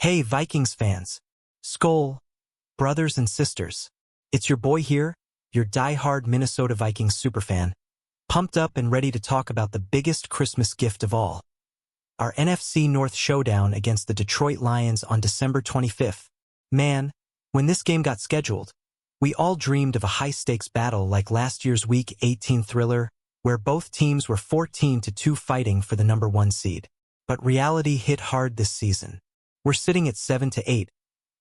Hey Vikings fans, Skol, brothers and sisters. It's your boy here, your die-hard Minnesota Vikings superfan, pumped up and ready to talk about the biggest Christmas gift of all. Our NFC North showdown against the Detroit Lions on December 25th. Man, when this game got scheduled, we all dreamed of a high-stakes battle like last year's Week 18 thriller, where both teams were 14-2 fighting for the number 1 seed. But reality hit hard this season. We're sitting at 7-8,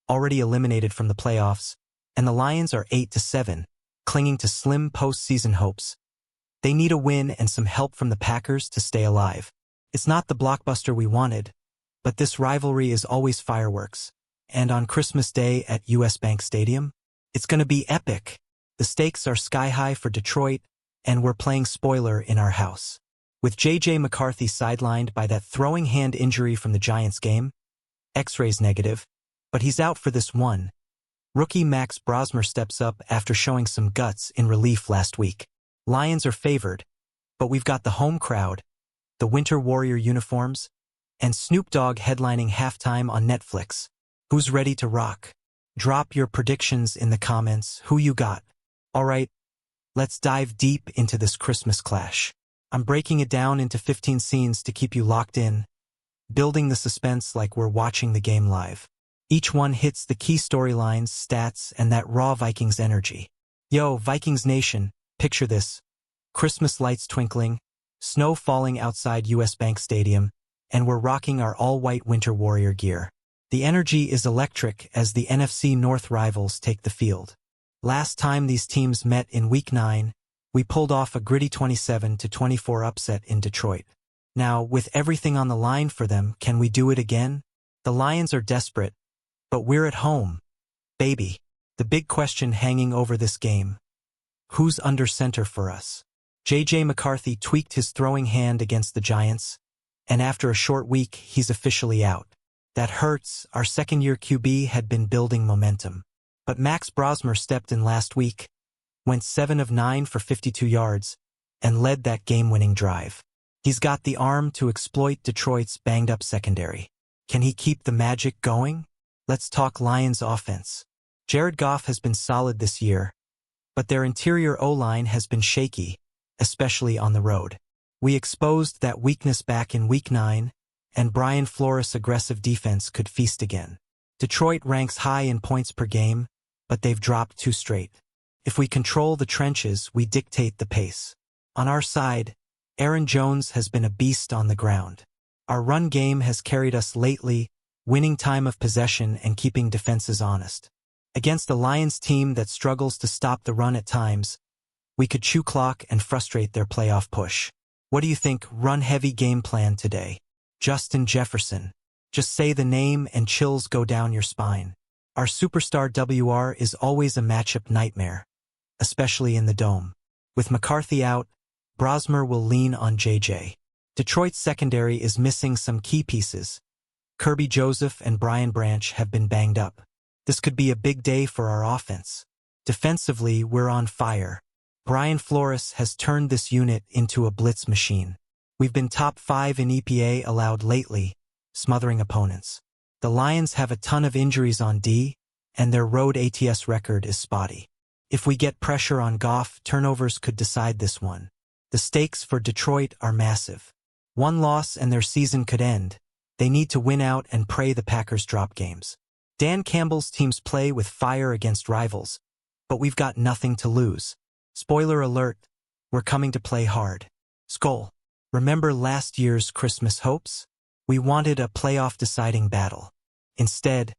already eliminated from the playoffs, and the Lions are 8-7, clinging to slim postseason hopes. They need a win and some help from the Packers to stay alive. It's not the blockbuster we wanted, but this rivalry is always fireworks. And on Christmas Day at US Bank Stadium, it's going to be epic. The stakes are sky high for Detroit, and we're playing spoiler in our house. With J.J. McCarthy sidelined by that throwing hand injury from the Giants game, X-rays negative, but he's out for this one. Rookie Max Brosmer steps up after showing some guts in relief last week. Lions are favored, but we've got the home crowd, the Winter Warrior uniforms, and Snoop Dogg headlining halftime on Netflix. Who's ready to rock? Drop your predictions in the comments. Who you got? Alright, let's dive deep into this Christmas clash. I'm breaking it down into 15 scenes to keep you locked in, building the suspense like we're watching the game live. Each one hits the key storylines, stats, and that raw Vikings energy. Yo, Vikings Nation, picture this. Christmas lights twinkling, snow falling outside US Bank Stadium, and we're rocking our all-white Winter Warrior gear. The energy is electric as the NFC North rivals take the field. Last time these teams met in Week 9, we pulled off a gritty 27-24 upset in Detroit. Now, with everything on the line for them, can we do it again? The Lions are desperate, but we're at home. Baby. The big question hanging over this game. Who's under center for us? J.J. McCarthy tweaked his throwing hand against the Giants, and after a short week, he's officially out. That hurts. Our second-year QB had been building momentum. But Max Brosmer stepped in last week, went 7 of 9 for 52 yards, and led that game-winning drive. He's got the arm to exploit Detroit's banged-up secondary. Can he keep the magic going? Let's talk Lions offense. Jared Goff has been solid this year, but their interior O-line has been shaky, especially on the road. We exposed that weakness back in Week 9, and Brian Flores' aggressive defense could feast again. Detroit ranks high in points per game, but they've dropped 2 straight. If we control the trenches, we dictate the pace. On our side, Aaron Jones has been a beast on the ground. Our run game has carried us lately, winning time of possession and keeping defenses honest. Against the Lions team that struggles to stop the run at times, we could chew clock and frustrate their playoff push. What do you think? Run-heavy game plan today. Justin Jefferson. Just say the name and chills go down your spine. Our superstar WR is always a matchup nightmare, especially in the dome. With McCarthy out, Brosmer will lean on JJ. Detroit's secondary is missing some key pieces. Kirby Joseph and Brian Branch have been banged up. This could be a big day for our offense. Defensively, we're on fire. Brian Flores has turned this unit into a blitz machine. We've been top 5 in EPA allowed lately, smothering opponents. The Lions have a ton of injuries on D, and their road ATS record is spotty. If we get pressure on Goff, turnovers could decide this one. The stakes for Detroit are massive. One loss and their season could end. They need to win out and pray the Packers drop games. Dan Campbell's teams play with fire against rivals, but we've got nothing to lose. Spoiler alert, we're coming to play hard. Skol. Remember last year's Christmas hopes? We wanted a playoff-deciding battle. Instead,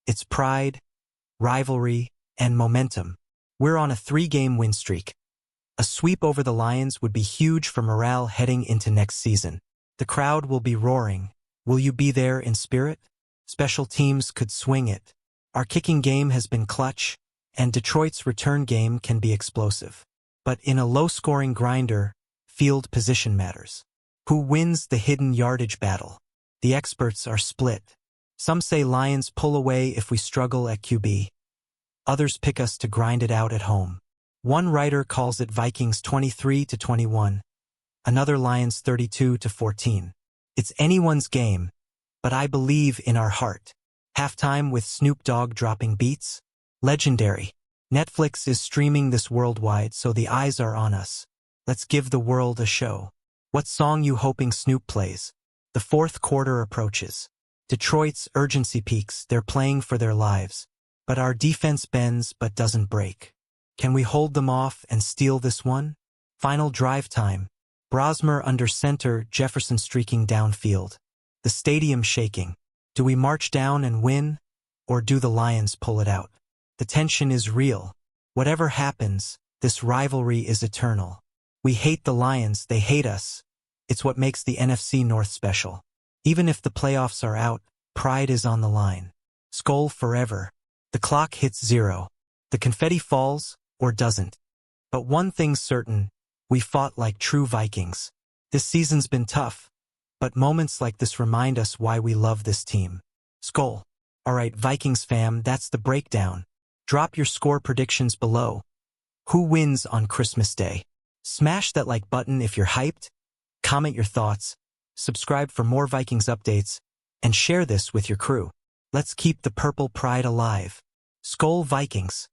it's pride, rivalry, and momentum. We're on a 3-game win streak. A sweep over the Lions would be huge for morale heading into next season. The crowd will be roaring. Will you be there in spirit? Special teams could swing it. Our kicking game has been clutch, and Detroit's return game can be explosive. But in a low-scoring grinder, field position matters. Who wins the hidden yardage battle? The experts are split. Some say Lions pull away if we struggle at QB. Others pick us to grind it out at home. One writer calls it Vikings 23-21, another Lions 32-14. It's anyone's game, but I believe in our heart. Halftime with Snoop Dogg dropping beats? Legendary. Netflix is streaming this worldwide, so the eyes are on us. Let's give the world a show. What song you hoping Snoop plays? The fourth quarter approaches. Detroit's urgency peaks, they're playing for their lives. But our defense bends but doesn't break. Can we hold them off and steal this one? Final drive time. Brosmer under center, Jefferson streaking downfield. The stadium shaking. Do we march down and win? Or do the Lions pull it out? The tension is real. Whatever happens, this rivalry is eternal. We hate the Lions, they hate us. It's what makes the NFC North special. Even if the playoffs are out, pride is on the line. Skol forever. The clock hits 0. The confetti falls, or doesn't. But one thing's certain, we fought like true Vikings. This season's been tough, but moments like this remind us why we love this team. Skol. Alright Vikings fam, that's the breakdown. Drop your score predictions below. Who wins on Christmas Day? Smash that like button if you're hyped. Comment your thoughts. Subscribe for more Vikings updates. And share this with your crew. Let's keep the purple pride alive. Skol Vikings.